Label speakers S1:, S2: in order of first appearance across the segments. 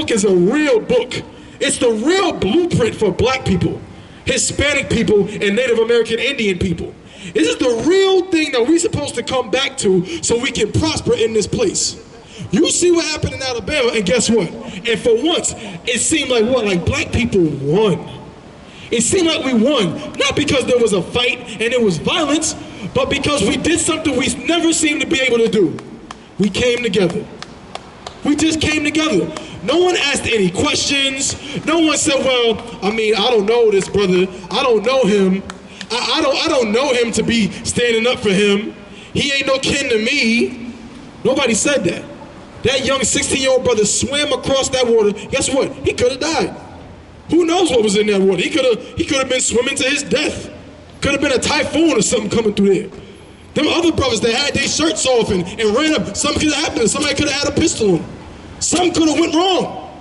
S1: book is a real book. It's the real blueprint for black people, Hispanic people, and Native American Indian people. This is the real thing that we're supposed to come back to so we can prosper in this place. You see what happened in Alabama, and guess what? And for once, it seemed like what? Like black people won. It seemed like we won, not because there was a fight and it was violence, but because we did something we never seemed to be able to do. We came together. We just came together. No one asked any questions. No one said, well, I mean, I don't know this brother. I don't know him. I don't know him to be standing up for him. He ain't no kin to me. Nobody said that. That young 16-year-old brother swam across that water. Guess what? He could have died. Who knows what was in that water? He could have been swimming to his death. Could have been a typhoon or something coming through there. Them other brothers that had their shirts off and ran up, something could have happened. Somebody could have had a pistol on them. Something could have went wrong.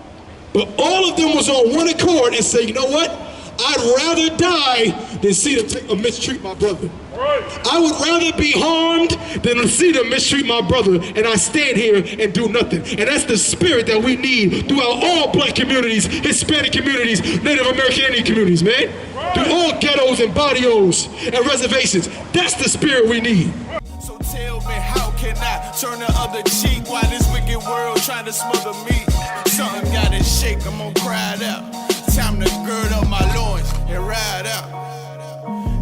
S1: But all of them was on one accord and said, you know what? I'd rather die than see them mistreat my brother. I would rather be harmed than to see them mistreat my brother, and I stand here and do nothing. And that's the spirit that we need throughout all black communities, Hispanic communities, Native American Indian communities, man. Through all ghettos and barrios and reservations. That's the spirit we need.
S2: So tell me, how can I turn the other cheek while this wicked world trying to smother me? Something gotta shake, I'm gonna cry it out. Time to gird up my loins and ride out.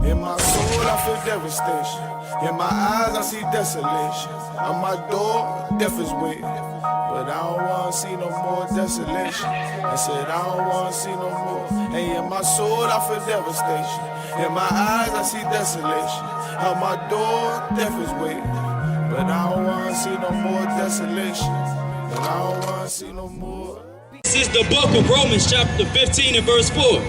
S2: In my soul I feel devastation. In my eyes I see desolation. On my door, death is waiting. But I don't wanna see no more desolation. I said I don't wanna see no more. And in my soul I feel devastation. In my eyes I see desolation. On my door, death is waiting. But I don't wanna see no more desolation. And I don't wanna see no more.
S3: This is the book of Romans chapter 15 and verse 4.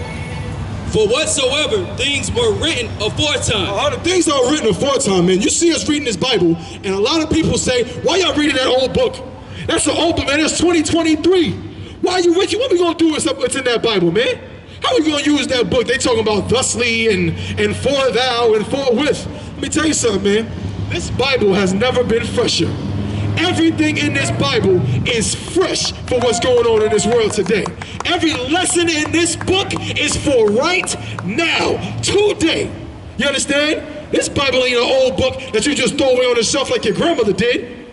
S3: For whatsoever things were written aforetime.
S1: The things that are written aforetime, man. You see us reading this Bible, and a lot of people say, why y'all reading that old book? That's an old book, man. It's 2023. Why are you reading? What we gonna do with what's in that Bible, man? How we gonna use that book? They talking about thusly and for thou and forthwith. Let me tell you something, man. This Bible has never been fresher. Everything in this Bible is fresh for what's going on in this world today. Every lesson in this book is for right now, today. You understand? This Bible ain't an old book that you just throw away on the shelf like your grandmother did.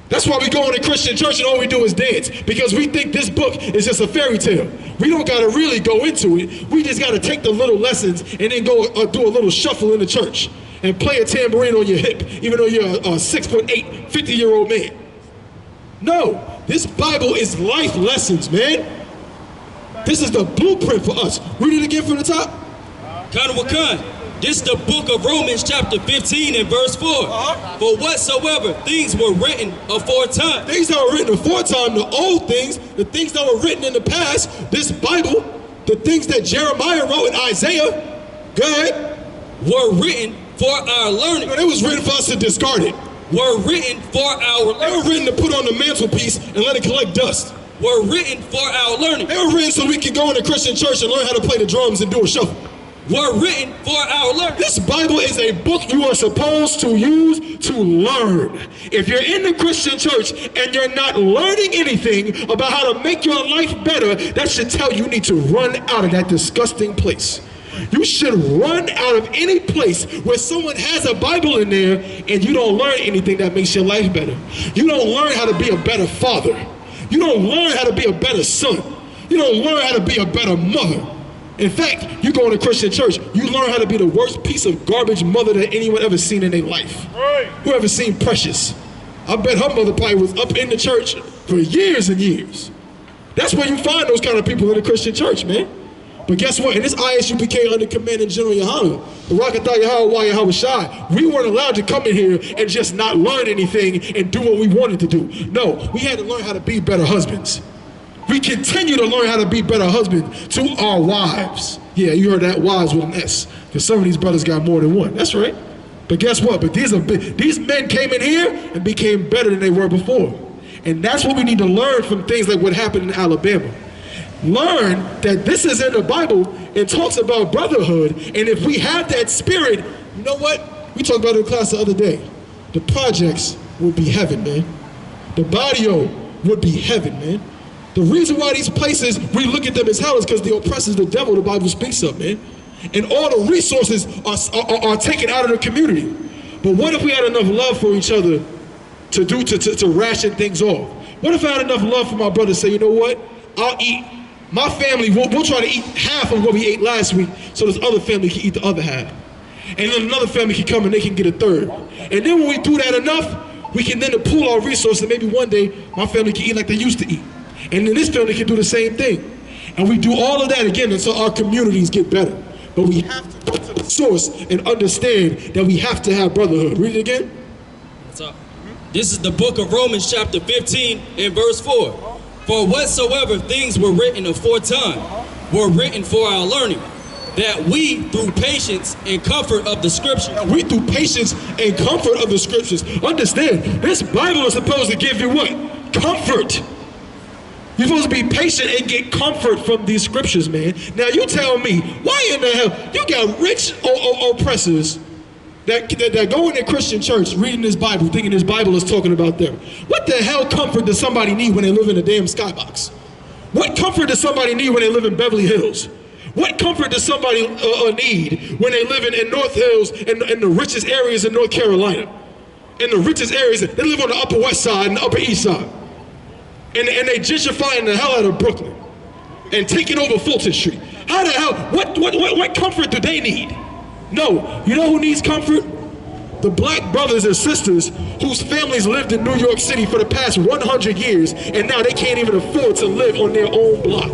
S1: That's why we go in a Christian church and all we do is dance, because we think this book is just a fairy tale. We don't gotta really go into it. We just gotta take the little lessons and then go do a little shuffle in the church and play a tambourine on your hip, even though you're a 6'8", 50-year-old man. No, this Bible is life lessons, man. This is the blueprint for us. Read it again from the top.
S3: This is the book of Romans chapter 15 and verse 4. For whatsoever things were written aforetime.
S1: Things that were written aforetime, the old things, the things that were written in the past, this Bible, the things that Jeremiah wrote in Isaiah, go ahead,
S3: were written for our learning.
S1: It was written for us to discard it.
S3: Were written for our learning.
S1: They were written to put on the mantelpiece and let it collect dust.
S3: Were written for our learning.
S1: They were written so we can go in a Christian church and learn how to play the drums and do a shuffle.
S3: Were written for our learning.
S1: This Bible is a book you are supposed to use to learn. If you're in the Christian church and you're not learning anything about how to make your life better, that should tell you need to run out of that disgusting place. You should run out of any place where someone has a Bible in there and you don't learn anything that makes your life better. You don't learn how to be a better father. You don't learn how to be a better son. You don't learn how to be a better mother. In fact, you go in a Christian church, you learn how to be the worst piece of garbage mother that anyone ever seen in their life. Who ever seen Precious? I bet her mother probably was up in the church for years and years. That's where you find those kind of people in the Christian church, man. But guess what? In this I.S.U.P.K under Commandant General YAHANNA, the Rakatha Yahweh Yahweh, we weren't allowed to come in here and just not learn anything and do what we wanted to do. No, we had to learn how to be better husbands. We continue to learn how to be better husbands to our wives. Yeah, you heard that, wives with an S, because some of these brothers got more than one. That's right. But guess what? But these men came in here and became better than they were before. And that's what we need to learn from things like what happened in Alabama. Learn that this is in the Bible. It talks about brotherhood, and if we have that spirit, you know what? We talked about it in class the other day. The projects would be heaven, man. The barrio would be heaven, man. The reason why these places, we look at them as hell is because the oppressor is the devil the Bible speaks of, man. And all the resources are taken out of the community. But what if we had enough love for each other to ration things off? What if I had enough love for my brother to say, you know what, I'll eat, my family, we'll try to eat half of what we ate last week so this other family can eat the other half. And then another family can come and they can get a third. And then when we do that enough, we can then pool our resources and maybe one day my family can eat like they used to eat. And then this family can do the same thing. And we do all of that again until our communities get better. But we have to go to the source and understand that we have to have brotherhood. Read it again.
S3: What's up? This is the book of Romans chapter 15 and verse 4. For whatsoever things were written aforetime were written for our learning, that we through patience and comfort of the scriptures.
S1: We through patience and comfort of the scriptures. Understand, this Bible is supposed to give you what? Comfort. You're supposed to be patient and get comfort from these scriptures, man. Now you tell me, why in the hell, you got rich oppressors that go in their Christian church reading this Bible, thinking this Bible is talking about them. What the hell comfort does somebody need when they live in a damn skybox? What comfort does somebody need when they live in Beverly Hills? What comfort does somebody need when they live in North Hills in the richest areas in North Carolina? In the richest areas, they live on the Upper West Side and the Upper East Side. And they gentrifying the hell out of Brooklyn and taking over Fulton Street. How the hell, what comfort do they need? No, you know who needs comfort? The black brothers and sisters whose families lived in New York City for the past 100 years and now they can't even afford to live on their own block.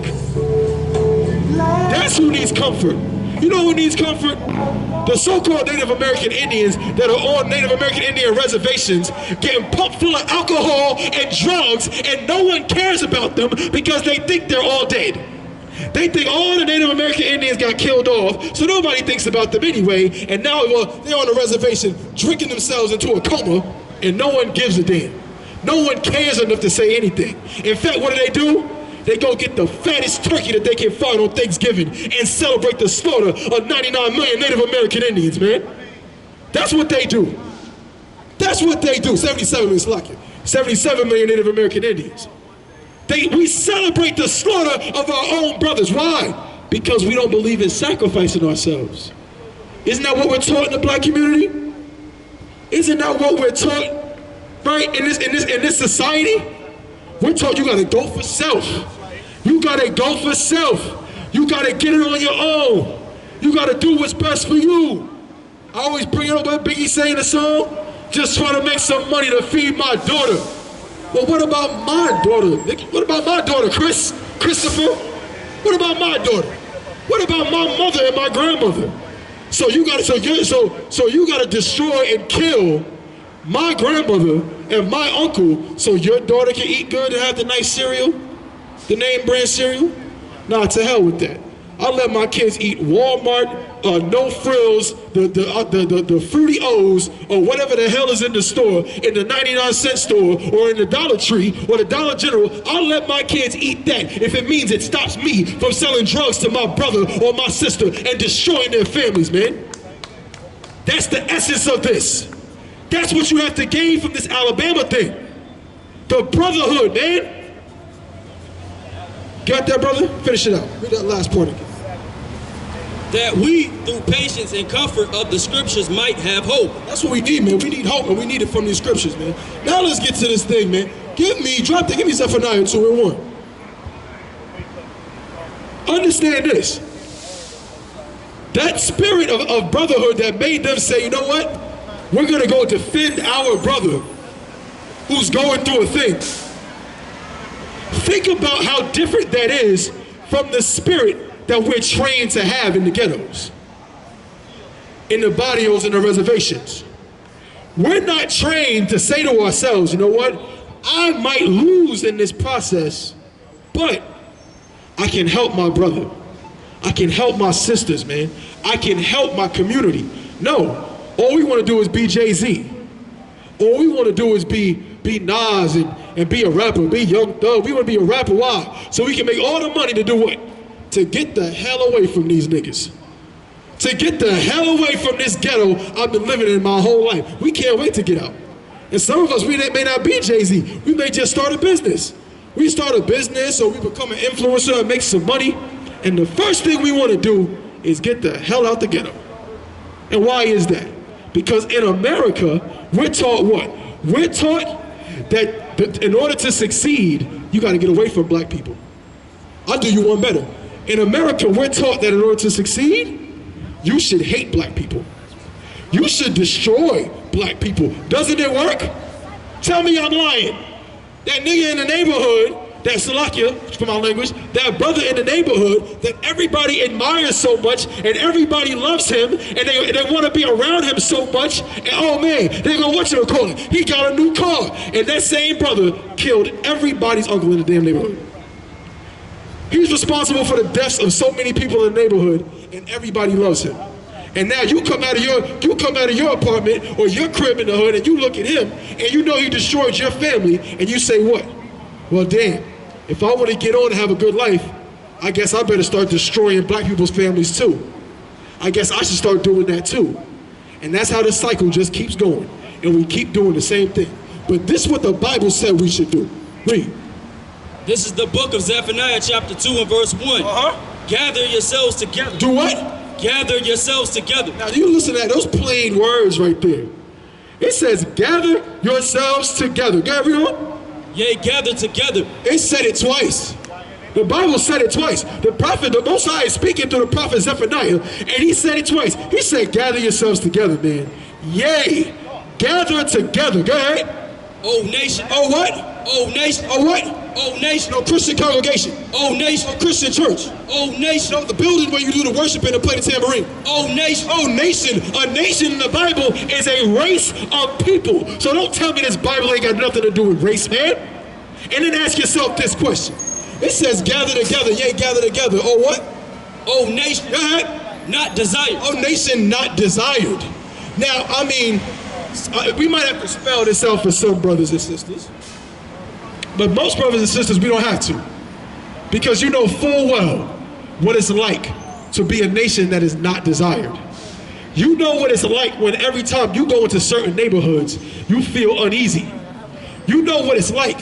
S1: That's who needs comfort. You know who needs comfort? The so-called Native American Indians that are on Native American Indian reservations getting pumped full of alcohol and drugs and no one cares about them because they think they're all dead. They think all the Native American Indians got killed off, so nobody thinks about them anyway, and now they're on the reservation drinking themselves into a coma and no one gives a damn. No one cares enough to say anything. In fact, what do? They go get the fattest turkey that they can find on Thanksgiving and celebrate the slaughter of 99 million Native American Indians, man. That's what they do. That's what they do. 77 million, slacking. 77 million Native American Indians. We celebrate the slaughter of our own brothers. Why? Because we don't believe in sacrificing ourselves. Isn't that what we're taught in the black community? Isn't that what we're taught, right, in this society? We're taught you gotta go for self. You gotta go for self. You gotta get it on your own. You gotta do what's best for you. I always bring it up what Biggie say in the song, just trying to make some money to feed my daughter. Well, what about my daughter? What about my daughter, Christopher? What about my daughter? What about my mother and my grandmother? So you gotta destroy and kill my grandmother and my uncle so your daughter can eat good and have the nice cereal, the name brand cereal? Nah, to hell with that. I'll let my kids eat Walmart, no frills, the Fruity O's, or whatever the hell is in the store, in the 99-cent store, or in the Dollar Tree, or the Dollar General. I'll let my kids eat that if it means it stops me from selling drugs to my brother or my sister and destroying their families, man. That's the essence of this. That's what you have to gain from this Alabama thing. The brotherhood, man. Got that, brother? Finish it out. Read that last point again.
S3: That we, through patience and comfort of the scriptures, might have hope.
S1: That's what we need, man. We need hope, and we need it from these scriptures, man. Now let's get to this thing, man. Give me Zephaniah 2 and 1. Understand this. That spirit of brotherhood that made them say, you know what? We're gonna go defend our brother who's going through a thing. Think about how different that is from the spirit that we're trained to have in the ghettos, in the barrios and the reservations. We're not trained to say to ourselves, you know what? I might lose in this process, but I can help my brother. I can help my sisters, man. I can help my community. No, all we want to do is be Jay-Z. All we want to do is be Nas and be a rapper, be Young Thug. We want to be a rapper. Why? So we can make all the money to do what? To get the hell away from these niggas. To get the hell away from this ghetto I've been living in my whole life. We can't wait to get out. And some of us, we may not be Jay-Z. We may just start a business. We start a business or we become an influencer and make some money, and the first thing we want to do is get the hell out the ghetto. And why is that? Because in America, we're taught what? We're taught that in order to succeed, you got to get away from black people. I'll do you one better. In America, we're taught that in order to succeed, you should hate black people. You should destroy black people. Doesn't it work? Tell me I'm lying. That nigga in the neighborhood, that Salakia, from our language, that brother in the neighborhood that everybody admires so much and everybody loves him and they want to be around him so much, and oh man, they go, what you call it? He got a new car. And that same brother killed everybody's uncle in the damn neighborhood. He's responsible for the deaths of so many people in the neighborhood, and everybody loves him. And now you come out of your apartment or your crib in the hood and you look at him and you know he destroyed your family, and you say what? Well, damn, if I want to get on and have a good life, I guess I better start destroying black people's families too. I guess I should start doing that too. And that's how the cycle just keeps going. And we keep doing the same thing. But this is what the Bible said we should do. Read.
S3: This is the book of Zephaniah chapter 2 and verse 1. Gather yourselves together.
S1: Do what?
S3: Gather yourselves together.
S1: Now you listen to that, those plain words right there. It says, gather yourselves together. Gather, read on.
S3: Yea, gather together.
S1: It said it twice. The Bible said it twice. The prophet, the Most High is speaking to the prophet Zephaniah, and he said it twice. He said, gather yourselves together, man. Yea, gather together. Go ahead.
S3: O nation.
S1: Oh what?
S3: O nation.
S1: Oh what?
S3: O nation.
S1: No Christian congregation.
S3: O nation.
S1: No Christian church.
S3: O nation.
S1: No, the building where you do the worship and play the tambourine.
S3: O nation.
S1: Oh nation. A nation in the Bible is a race of people. So don't tell me this Bible ain't got nothing to do with race, man. And then ask yourself this question. It says gather together, yea, gather together. Oh what?
S3: O nation.
S1: Go ahead.
S3: Not desired.
S1: Oh nation not desired. Now, I mean, we might have to spell this out for some brothers and sisters. But most brothers and sisters, we don't have to. Because you know full well what it's like to be a nation that is not desired. You know what it's like when every time you go into certain neighborhoods, you feel uneasy. You know what it's like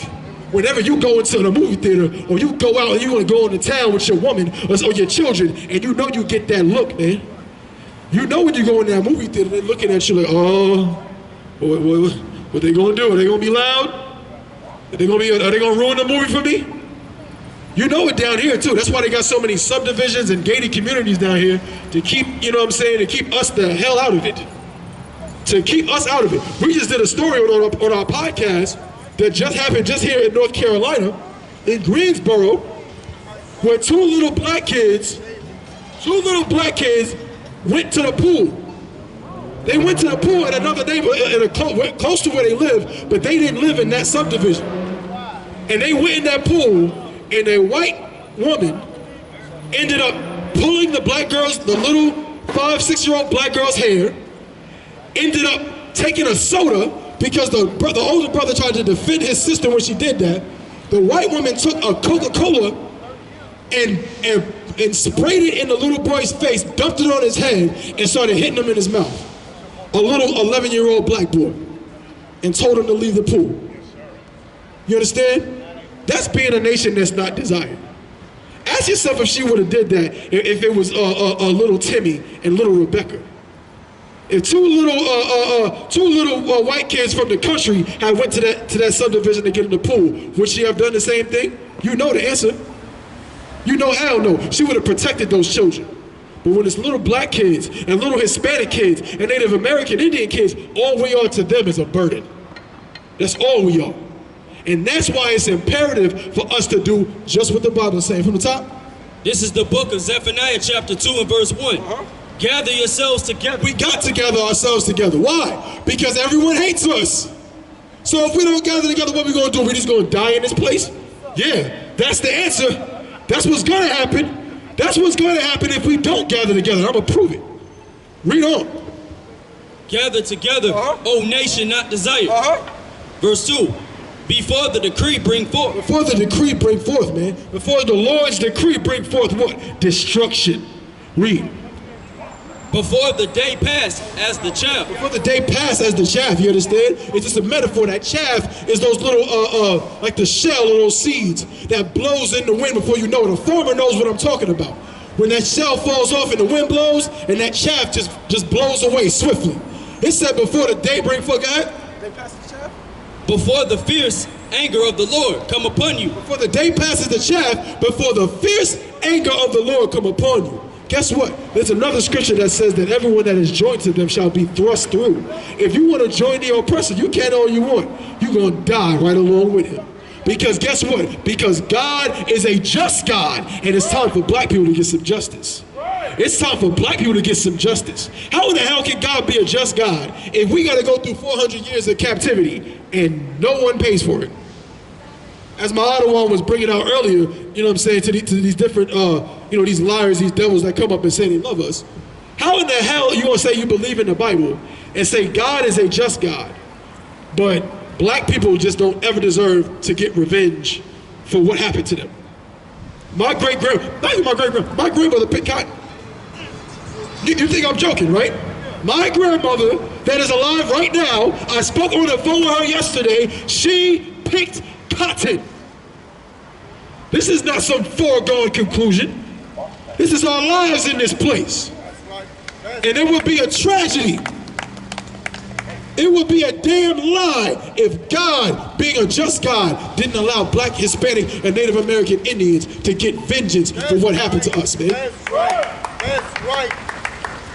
S1: whenever you go into the movie theater or you go out and you want to go into town with your woman or your children, and you know you get that look, man. You know when you go in that movie theater, they're looking at you like, oh, what they gonna do? Are they gonna be loud? Are they gonna ruin the movie for me? You know it down here too. That's why they got so many subdivisions and gated communities down here to keep, you know what I'm saying, to keep us the hell out of it. To keep us out of it. We just did a story on our podcast that just happened just here in North Carolina, in Greensboro, where two little black kids went to the pool. They went to the pool in another neighborhood, close to where they live, but they didn't live in that subdivision. And they went in that pool, and a white woman ended up pulling the black girl's, the little 5-6-year-old black girl's hair, ended up taking a soda because the older brother tried to defend his sister when she did that. The white woman took a Coca-Cola and sprayed it in the little boy's face, dumped it on his head, and started hitting him in his mouth. A little 11-year-old black boy, and told him to leave the pool. You understand? That's being a nation that's not desired. Ask yourself if she would have did that if it was little Timmy and little Rebecca. If two little white kids from the country had went to that subdivision to get in the pool, would she have done the same thing? You know the answer. You know hell no. She would have protected those children. But when it's little black kids and little Hispanic kids and Native American Indian kids, all we are to them is a burden. That's all we are. And that's why it's imperative for us to do just what the Bible is saying. From the top.
S3: This is the book of Zephaniah chapter 2 and verse 1. Gather yourselves together.
S1: We got to gather ourselves together. Why? Because everyone hates us. So if we don't gather together, what are we going to do? We're just going to die in this place? Yeah, that's the answer. That's what's going to happen. That's what's going to happen if we don't gather together. I'm going to prove it. Read on.
S3: Gather together, O nation not desired. Verse 2. Before the decree bring forth.
S1: Before the decree bring forth, man. Before the Lord's decree bring forth what? Destruction. Read.
S3: Before the day passed as the chaff.
S1: Before the day passed as the chaff, you understand? It's just a metaphor. That chaff is those little, like the shell of those seeds that blows in the wind before you know it. A farmer knows what I'm talking about. When that shell falls off and the wind blows, and that chaff just blows away swiftly. It said before the day break for God. They pass the chaff?
S3: Before the fierce anger of the Lord come upon you.
S1: Before the day passes the chaff, before the fierce anger of the Lord come upon you. Guess what? There's another scripture that says that everyone that is joined to them shall be thrust through. If you want to join the oppressor, you can all you want. You're going to die right along with him. Because guess what? Because God is a just God, and it's time for black people to get some justice. It's time for black people to get some justice. How in the hell can God be a just God if we got to go through 400 years of captivity and no one pays for it? As my other one was bringing out earlier, you know what I'm saying, to these different, you know, these liars, these devils that come up and say they love us. How in the hell you gonna say you believe in the Bible and say God is a just God, but black people just don't ever deserve to get revenge for what happened to them? My grandmother picked cotton. You think I'm joking, right? My grandmother that is alive right now, I spoke on the phone with her yesterday, she picked cotton. This is not some foregone conclusion. This is our lives in this place. And it would be a tragedy. It would be a damn lie if God, being a just God, didn't allow black, Hispanic, and Native American Indians to get vengeance for what happened to us, man.
S4: That's right. That's right.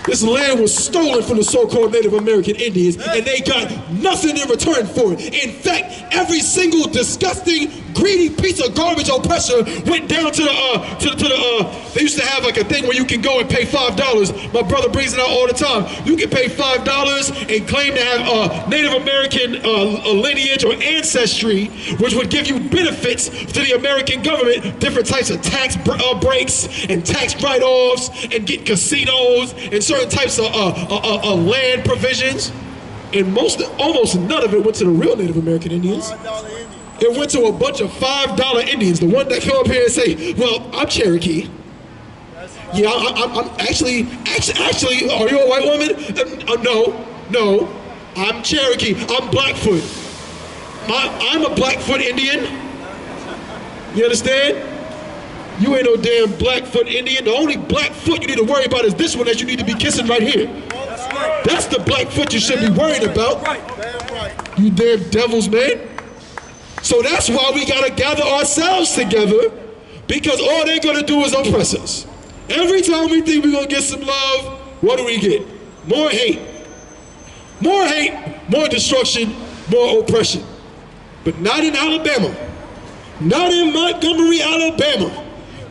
S1: This land was stolen from the so-called Native American Indians, and they got nothing in return for it. In fact, every single disgusting, greedy piece of garbage oppressor went down to the, they used to have like a thing where you can go and pay $5. My brother brings it out all the time. You can pay $5 and claim to have Native American lineage or ancestry, which would give you benefits to the American government, different types of tax breaks and tax write-offs, and get casinos and certain types of land provisions. And almost none of it went to the real Native American Indians. It went to a bunch of $5 Indians, the one that come up here and say, well, I'm Cherokee. Yeah, I'm actually, are you a white woman? No, I'm Cherokee, I'm Blackfoot. I'm a Blackfoot Indian. You understand? You ain't no damn Blackfoot Indian. The only Blackfoot you need to worry about is this one that you need to be kissing right here. That's the Blackfoot you should be worried about. You damn devils, man. So that's why we gotta gather ourselves together, because all they're gonna do is oppress us. Every time we think we're gonna get some love, what do we get? More hate. More hate, more destruction, more oppression. But not in Alabama. Not in Montgomery, Alabama.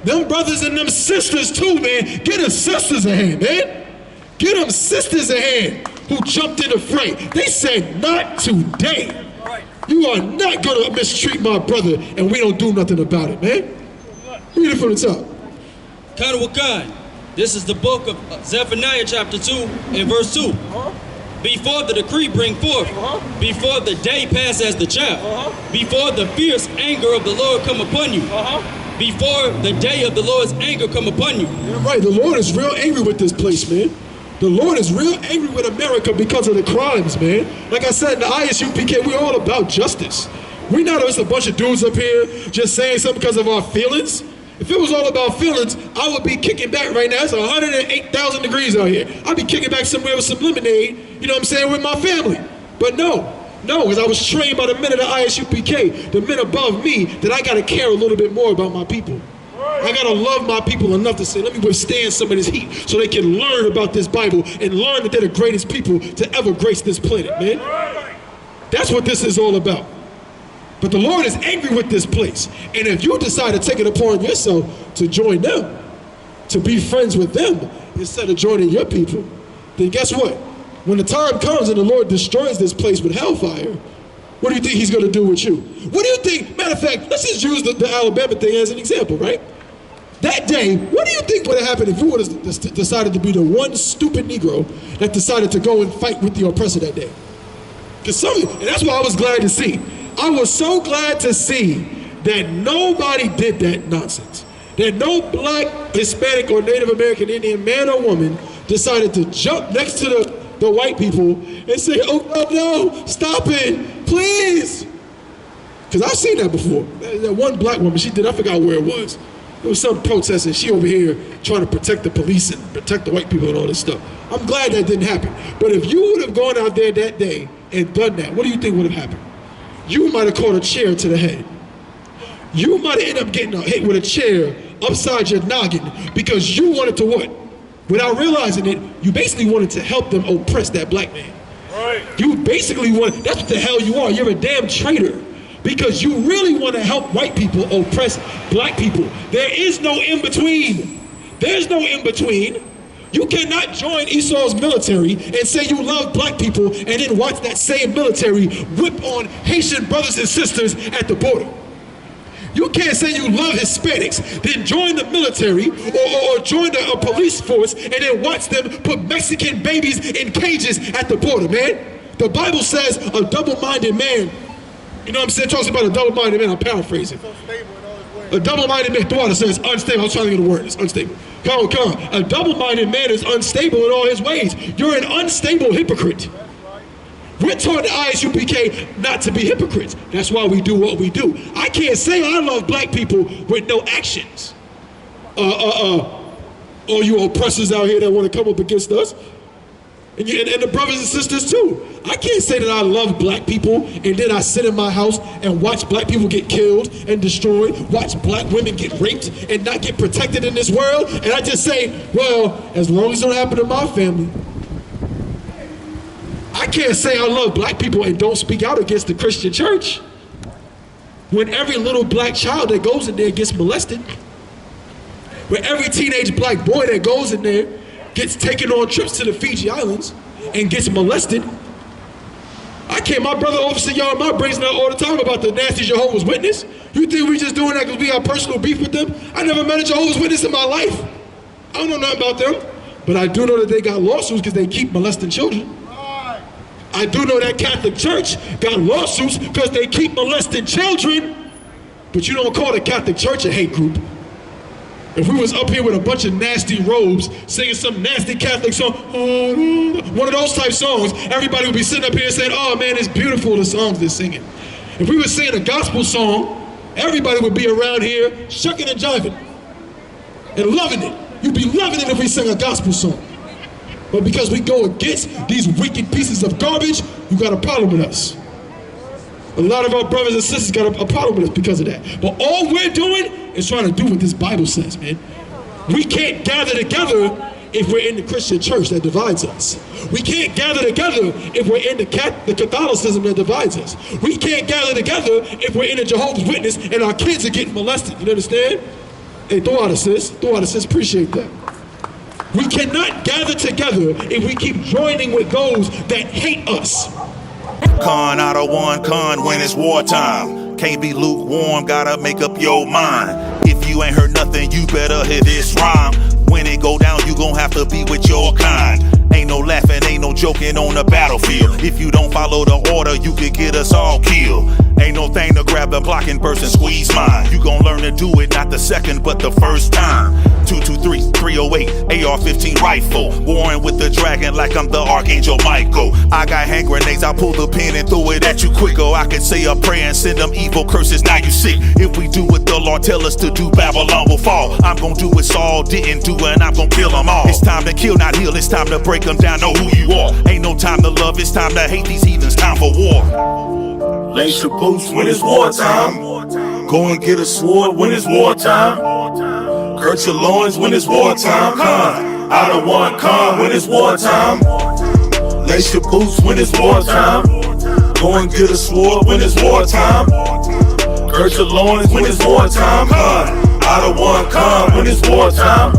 S1: Them brothers and them sisters too, man. Get them sisters a hand, man. Get them sisters a hand who jumped in the fray. They said, not today. You are not gonna mistreat my brother, and we don't do nothing about it, man. Read it from the top.
S3: Kanawakan, this is the book of Zephaniah chapter 2 and verse 2. Before the decree bring forth, before the day pass as the chaff, before the fierce anger of the Lord come upon you, before the day of the Lord's anger come upon you.
S1: You're right, the Lord is real angry with this place, man. The Lord is real angry with America because of the crimes, man. Like I said, in the I.S.U.P.K, we're all about justice. We're not just a bunch of dudes up here just saying something because of our feelings. If it was all about feelings, I would be kicking back right now. It's 108,000 degrees out here. I'd be kicking back somewhere with some lemonade, you know what I'm saying, with my family. But no, because I was trained by the men of the I.S.U.P.K, the men above me, that I gotta care a little bit more about my people. I gotta love my people enough to say, let me withstand some of this heat so they can learn about this Bible and learn that they're the greatest people to ever grace this planet, man. That's what this is all about. But the Lord is angry with this place. And if you decide to take it upon yourself to join them, to be friends with them, instead of joining your people, then guess what? When the time comes and the Lord destroys this place with hellfire, what do you think he's gonna do with you? What do you think, matter of fact, let's just use the Alabama thing as an example, right? That day, what do you think would have happened if you would have decided to be the one stupid Negro that decided to go and fight with the oppressor that day? And that's what I was glad to see. I was so glad to see that nobody did that nonsense. That no black, Hispanic, or Native American Indian man or woman decided to jump next to the white people and say, oh, no, stop it, please. Because I've seen that before. That one black woman, she did, I forgot where it was. It was some protest, and she over here trying to protect the police and protect the white people and all this stuff. I'm glad that didn't happen. But if you would have gone out there that day and done that, what do you think would have happened? You might have caught a chair to the head. You might have ended up getting hit with a chair upside your noggin because you wanted to what? Without realizing it, you basically wanted to help them oppress that black man. Right. You basically want, that's what the hell you are. You're a damn traitor. Because you really want to help white people oppress black people. There is no in-between. There's no in-between. You cannot join Esau's military and say you love black people and then watch that same military whip on Haitian brothers and sisters at the border. You can't say you love Hispanics, then join the military or join a police force and then watch them put Mexican babies in cages at the border, man. The Bible says a double-minded man, you know what I'm saying? Talks about a double-minded man, I'm paraphrasing. A double-minded man, TODAS says unstable. I was trying to get a word, it's unstable. Come on. A double-minded man is unstable in all his ways. You're an unstable hypocrite. We're taught the I.S.U.P.K not to be hypocrites. That's why we do what we do. I can't say I love black people with no actions. All you oppressors out here that want to come up against us. And the brothers and sisters too. I can't say that I love black people and then I sit in my house and watch black people get killed and destroyed, watch black women get raped and not get protected in this world, and I just say, well, as long as it don't happen to my family. I can't say I love black people and don't speak out against the Christian church when every little black child that goes in there gets molested, when every teenage black boy that goes in there gets taken on trips to the Fiji Islands and gets molested. I can't, my brother Officer y'all my brains out all the time about the nasty Jehovah's Witness. You think we just doing that because we have personal beef with them? I never met a Jehovah's Witness in my life. I don't know nothing about them. But I do know that they got lawsuits because they keep molesting children. I do know that Catholic Church got lawsuits because they keep molesting children. But you don't call the Catholic Church a hate group. If we was up here with a bunch of nasty robes, singing some nasty Catholic song, one of those type songs, everybody would be sitting up here saying, oh man, it's beautiful, the songs they're singing. If we were singing a gospel song, everybody would be around here shucking and jiving and loving it. You'd be loving it if we sang a gospel song. But because we go against these wicked pieces of garbage, you got a problem with us. A lot of our brothers and sisters got a problem with us because of that. But all we're doing is trying to do what this Bible says, man. We can't gather together if we're in the Christian church that divides us. We can't gather together if we're in the Catholicism that divides us. We can't gather together if we're in a Jehovah's Witness and our kids are getting molested. You understand? Hey, TODAS sis, appreciate that. We cannot gather together if we keep joining with those that hate us.
S5: Con out of one con when it's wartime. Can't be lukewarm, gotta make up your mind. If you ain't heard nothing, you better hear this rhyme. When it go down, you gon' have to be with your kind. Ain't no laughing, ain't no joking on the battlefield. If you don't follow the order, you could get us all killed. Ain't no thing to grab the blocking person, squeeze mine. You gon' learn to do it, not the second, but the first time. 223, 308, AR-15 rifle. Warring with the dragon like I'm the Archangel Michael. I got hand grenades, I pull the pin and throw it at you quicker. I can say a prayer and send them evil curses, now you sick. If we do what the Lord tell us to do, Babylon will fall. I'm gon' do what Saul didn't do and I'm gon' kill them all. It's time to kill, not heal, it's time to break them down, know who you are. Ain't no time to love, it's time to hate these heathens, time for war.
S6: Lace your boots when it's wartime. Go and get a sword when it's wartime. Girt your loins when it's wartime. Con out of one con when it's wartime. Lace your boots when it's wartime. Go and get a sword when it's wartime. Girt your loins when it's wartime. Con out of one con when it's wartime.